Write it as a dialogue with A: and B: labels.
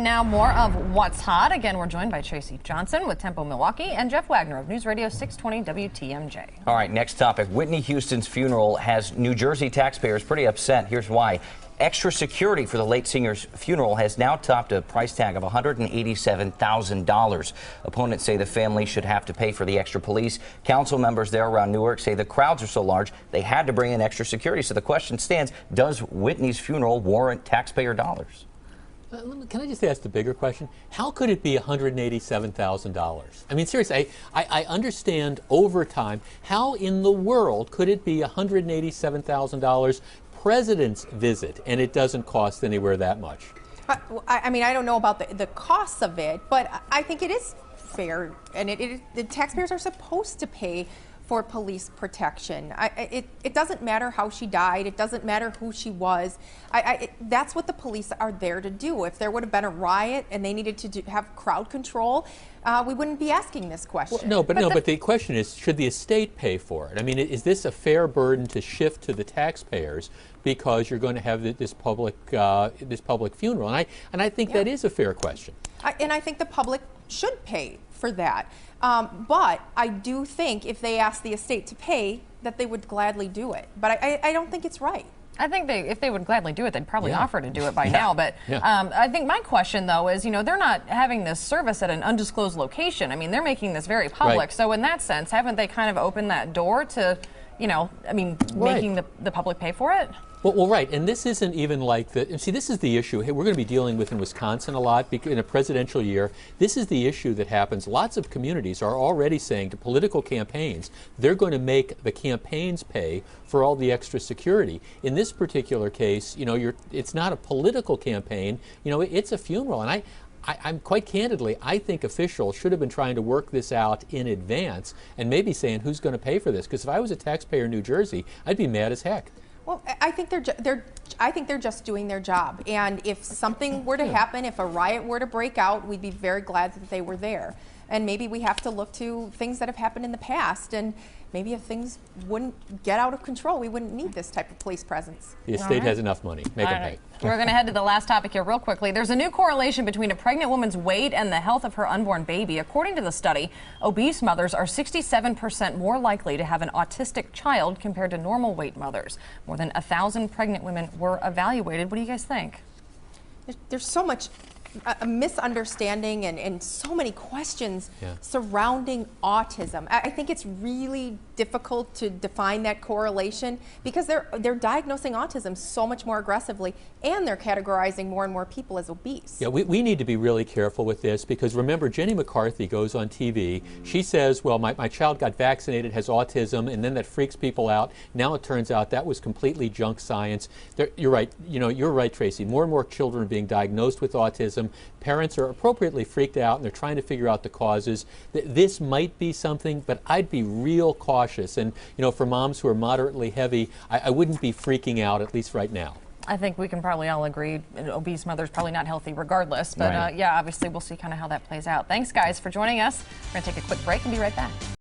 A: now more of What's Hot. Again, we're joined by Tracy Johnson with Tempo Milwaukee and Jeff Wagner of News Radio 620 WTMJ.
B: All right, next topic. Whitney Houston's funeral has New Jersey taxpayers pretty upset. Here's why. Extra security for the late singer's funeral has now topped a price tag of $187,000. Opponents say the family should have to pay for the extra police. Council members there around Newark say the crowds are so large they had to bring in extra security. So the question stands, does Whitney's funeral warrant taxpayer dollars?
C: Can I just ask the bigger question? How could it be $187,000? I mean, seriously, I understand over time. How in the world could it be $187,000 president's visit and it doesn't cost anywhere that much?
D: I mean, I don't know about the costs of it, but I think it is fair, and the taxpayers are supposed to pay for police protection. It doesn't matter how she died. It doesn't matter who she was. That's what the police are there to do. If there would have been a riot and they needed to have crowd control, we wouldn't be asking this question.
C: Well, but the question is, should the estate pay for it? I mean, is this a fair burden to shift to the taxpayers because you're going to have this public funeral? And I think that is a fair question.
D: And I think the public should pay for that. But I do think if they ask the estate to pay, that they would gladly do it. But I don't think it's right.
A: I think if they would gladly do it, they'd probably offer to do it by now. But I think my question, though, is, they're not having this service at an undisclosed location. I mean, they're making this very public.
C: Right.
A: So in that sense, haven't they kind of opened that door to, making the public pay for it?
C: Well, right, and this isn't even like see, this is the issue. Hey, we're going to be dealing with in Wisconsin a lot in a presidential year. This is the issue that happens. Lots of communities are already saying to political campaigns, they're going to make the campaigns pay for all the extra security. In this particular case, it's not a political campaign. It's a funeral, and I'm quite candidly, I think officials should have been trying to work this out in advance and maybe saying who's going to pay for this. Because if I was a taxpayer in New Jersey, I'd be mad as heck.
D: Well, I think they're just doing their job. And if something were to happen, if a riot were to break out, we'd be very glad that they were there. And maybe we have to look to things that have happened in the past. And maybe if things wouldn't get out of control, we wouldn't need this type of police presence.
C: The estate has enough money. Make them pay.
A: We're going to head to the last topic here real quickly. There's a new correlation between a pregnant woman's weight and the health of her unborn baby. According to the study, obese mothers are 67% more likely to have an autistic child compared to normal weight mothers. More than 1,000 pregnant women were evaluated. What do you guys think?
D: There's so much a misunderstanding and so many questions surrounding autism. I think it's really difficult to define that correlation because they're diagnosing autism so much more aggressively, and they're categorizing more and more people as obese.
C: Yeah, we need to be really careful with this because remember, Jenny McCarthy goes on TV. She says, well, my child got vaccinated, has autism, and then that freaks people out. Now it turns out that was completely junk science. You're right. You're right, Tracy. More and more children are being diagnosed with autism. Parents are appropriately freaked out, and they're trying to figure out the causes. This might be something, but I'd be real cautious. And, for moms who are moderately heavy, I wouldn't be freaking out, at least right now.
A: I think we can probably all agree an obese mother's probably not healthy regardless. But, yeah, obviously we'll see kind of how that plays out. Thanks, guys, for joining us. We're going to take a quick break and be right back.